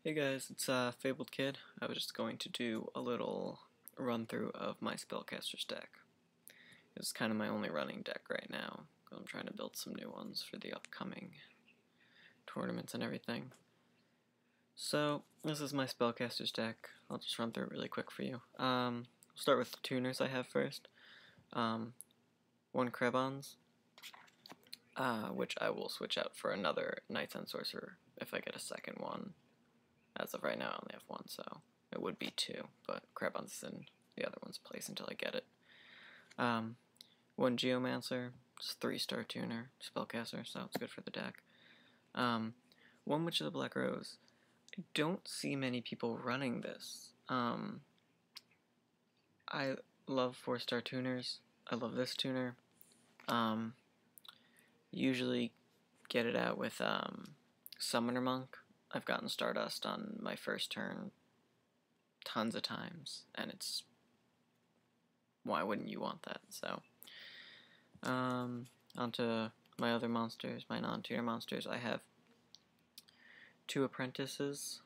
Hey guys, it's Fabled Kid. I was just going to do a little run through of my Spellcaster's deck. It's kind of my only running deck right now. I'm trying to build some new ones for the upcoming tournaments and everything. So, this is my Spellcaster's deck. I'll just run through it really quick for you. We'll start with the tuners I have first. One Krebons, which I will switch out for another Knight's End Sorcerer if I get a second one. As of right now, I only have one, so it would be two, but Krebon's in the other one's place until I get it. One Geomancer, just 3-star tuner, Spellcaster, so it's good for the deck. One Witch of the Black Rose. I don't see many people running this. I love 4-star tuners. I love this tuner. Usually get it out with Summoner Monk. I've gotten Stardust on my first turn tons of times, and it's... why wouldn't you want that? So, onto my other monsters, my non-tuner monsters. I have 2 Apprentices,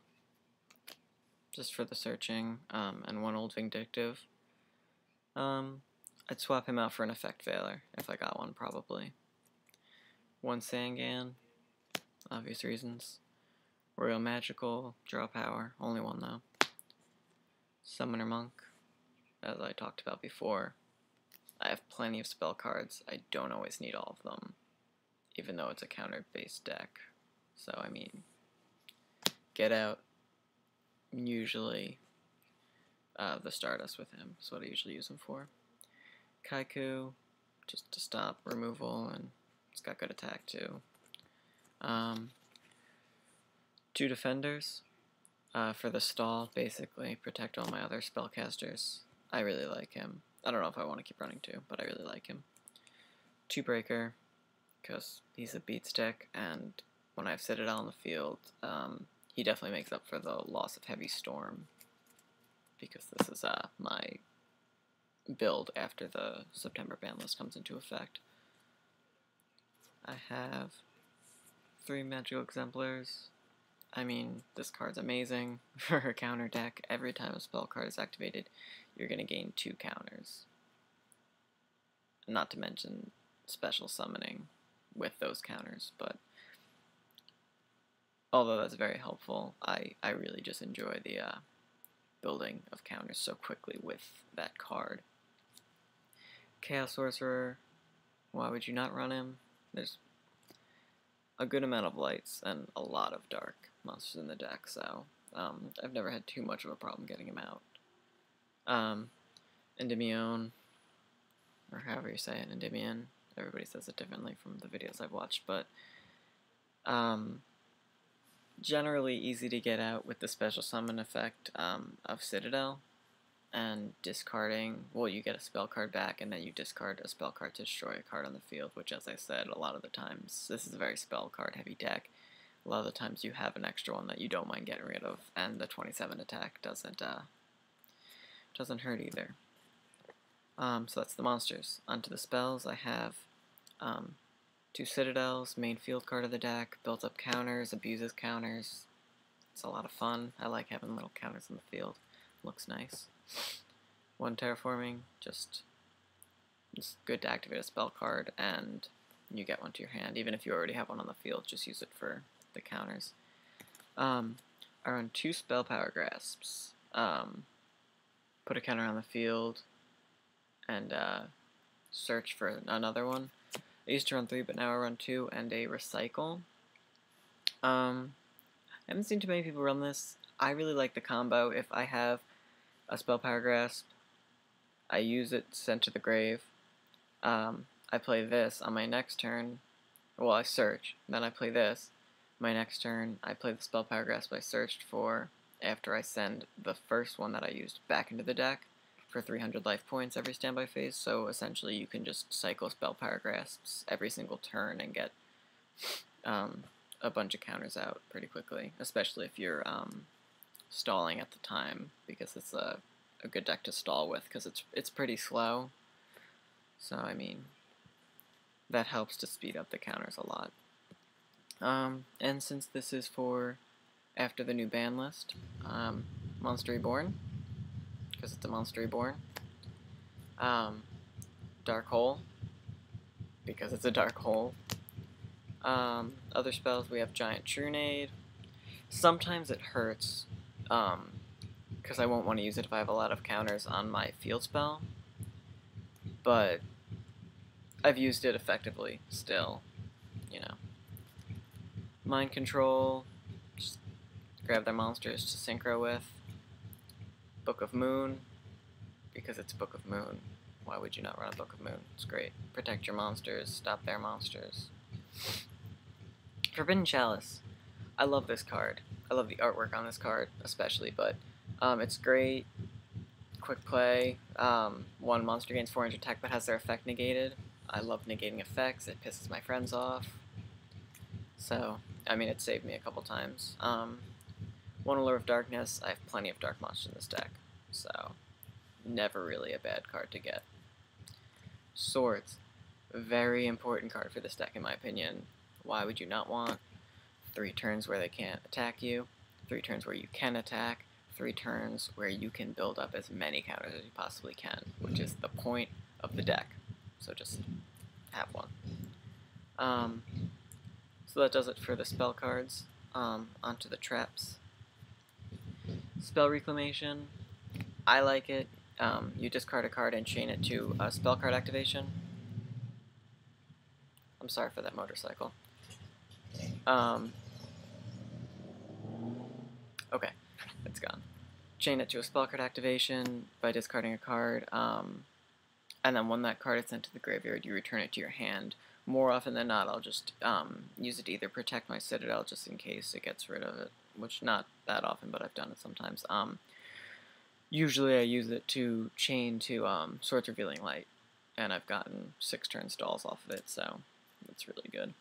just for the searching, and 1 Old Vindictive. I'd swap him out for an Effect Veiler, if I got one, probably. 1 Sangan, obvious reasons. Royal Magical, draw power, only 1 though. Summoner Monk, as I talked about before. I have plenty of spell cards, I don't always need all of them, even though it's a counter-based deck. So, I mean, get out, usually, the Stardust with him, is what I usually use him for. Kaiku, just to stop removal, and it's got good attack too. 2 Defenders, for the stall, basically, protect all my other spellcasters. I really like him. I don't know if I want to keep running 2, but I really like him. 2 Breaker, because he's a beats deck, and when I have Citadel on the field, he definitely makes up for the loss of Heavy Storm, because this is my build after the September ban list comes into effect. I have 3 Magical Exemplars. I mean, this card's amazing for a counter deck. Every time a spell card is activated, you're going to gain 2 counters. Not to mention special summoning with those counters, but although that's very helpful, I really just enjoy the building of counters so quickly with that card. Chaos Sorcerer, why would you not run him? There's a good amount of lights and a lot of dark monsters in the deck, so I've never had too much of a problem getting him out. Endymion, or however you say it, Endymion. Everybody says it differently from the videos I've watched, but generally easy to get out with the special summon effect of Citadel, and discarding, well, you get a spell card back, and then you discard a spell card to destroy a card on the field, which, as I said, a lot of the times, this is a very spell card heavy deck. A lot of the times you have an extra one that you don't mind getting rid of, and the 27 attack doesn't hurt either. So that's the monsters. Onto the spells, I have 2 Citadels, main field card of the deck, built up counters, abuses counters. It's a lot of fun. I like having little counters in the field. Looks nice. 1 Terraforming, just it's good to activate a spell card, and you get 1 to your hand. Even if you already have 1 on the field, just use it for the counters. I run 2 Spell Power Grasps. Put a counter on the field, and search for another one. I used to run 3, but now I run 2, and a Recycle. I haven't seen too many people run this. I really like the combo. If I have a Spell Power Grasp, I use it sent to the grave. I play this on my next turn. Well, I search, then I play this. My next turn, I play the Spell Power Grasp I searched for after I send the first one that I used back into the deck for 300 life points every standby phase. So essentially, you can just cycle Spell Power Grasps every single turn and get a bunch of counters out pretty quickly, especially if you're stalling at the time, because it's a good deck to stall with, because it's pretty slow. So I mean, that helps to speed up the counters a lot. And since this is for after the new ban list. Monster Reborn, because it's a Monster Reborn. Dark Hole, because it's a Dark Hole. Other spells, we have Giant Trunade. Sometimes it hurts, because I won't want to use it if I have a lot of counters on my field spell, but I've used it effectively still, you know. Mind Control, just grab their monsters to synchro with. Book of Moon, because it's Book of Moon. Why would you not run a Book of Moon? It's great. Protect your monsters, stop their monsters. Forbidden Chalice. I love this card. I love the artwork on this card, especially, but it's great. Quick play. One monster gains 400 attack but has their effect negated. I love negating effects. It pisses my friends off. So, I mean, it saved me a couple times. One Allure of Darkness. I have plenty of dark monsters in this deck, so never really a bad card to get. Swords. Very important card for this deck, in my opinion. Why would you not want 3 turns where they can't attack you, 3 turns where you can attack, 3 turns where you can build up as many counters as you possibly can, which is the point of the deck. So just have one. So that does it for the spell cards. Onto the traps. Spell Reclamation. I like it. You discard a card and chain it to a spell card activation. I'm sorry for that motorcycle. Okay, it's gone. Chain it to a spell card activation by discarding a card, and then when that card is sent to the graveyard, you return it to your hand. More often than not, I'll just use it to either protect my Citadel just in case it gets rid of it, which not that often, but I've done it sometimes. Usually I use it to chain to Swords Revealing Light, and I've gotten 6 turn stalls off of it, so it's really good.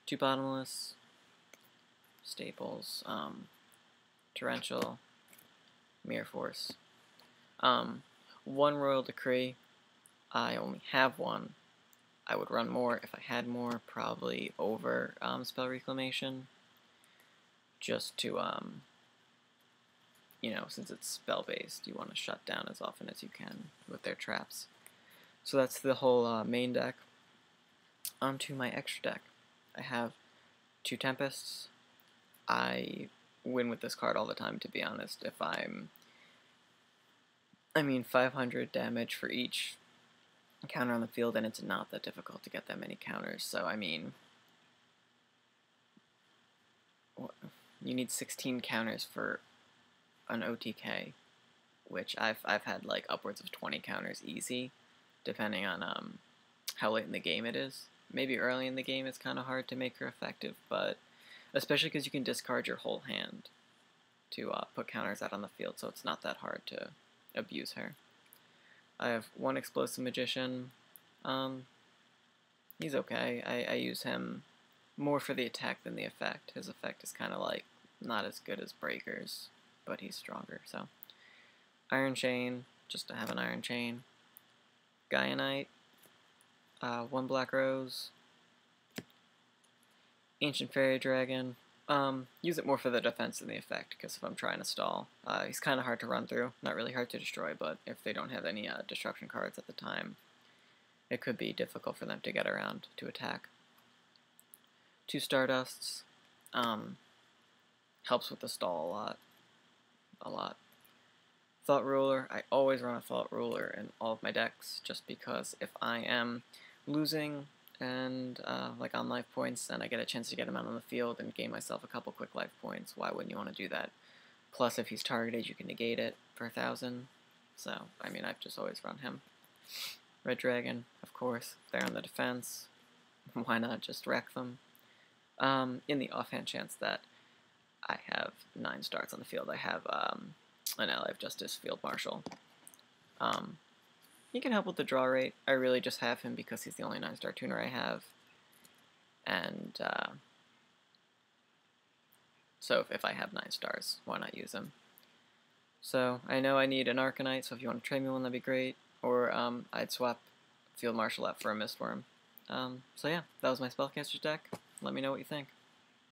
2 Bottomless, Staples, Torrential, Mirror Force. 1 Royal Decree. I only have 1. I would run more if I had more, probably over Spell Reclamation, just to, you know, since it's spell-based, you want to shut down as often as you can with their traps. So that's the whole main deck. Onto my extra deck. I have 2 Tempests. I win with this card all the time, to be honest. If I mean 500 damage for each counter on the field, and it's not that difficult to get that many counters. So, I mean, you need 16 counters for an OTK, which I've had like upwards of 20 counters easy, depending on how late in the game it is. Maybe early in the game it's kind of hard to make her effective, but especially because you can discard your whole hand to put counters out on the field, so it's not that hard to abuse her. I have 1 Explosive Magician. He's okay. I use him more for the attack than the effect. His effect is kind of like not as good as Breaker's, but he's stronger, so. Iron Chain, just to have an Iron Chain. Gaianite, 1 Black Rose. Ancient Fairy Dragon. Use it more for the defense than the effect, because if I'm trying to stall, he's kind of hard to run through. Not really hard to destroy, but if they don't have any disruption cards at the time, it could be difficult for them to get around to attack. 2 Stardusts. Helps with the stall a lot. Thought Ruler. I always run a Thought Ruler in all of my decks, just because if I am losing and like on life points, and I get a chance to get him out on the field and gain myself a couple quick life points, why wouldn't you want to do that? Plus, if he's targeted, you can negate it for 1,000. So, I mean, I've just always run him. Red Dragon, of course, they're on the defense. Why not just wreck them? In the offhand chance that I have 9 starts on the field, I have an Ally of Justice Field Marshal. He can help with the draw rate. I really just have him because he's the only 9-star tuner I have. And so if I have 9 stars, why not use him? So I know I need an Arcanite, so if you want to trade me one, that'd be great. Or I'd swap Field Marshal out for a Mistworm. So yeah, that was my Spellcaster deck. Let me know what you think.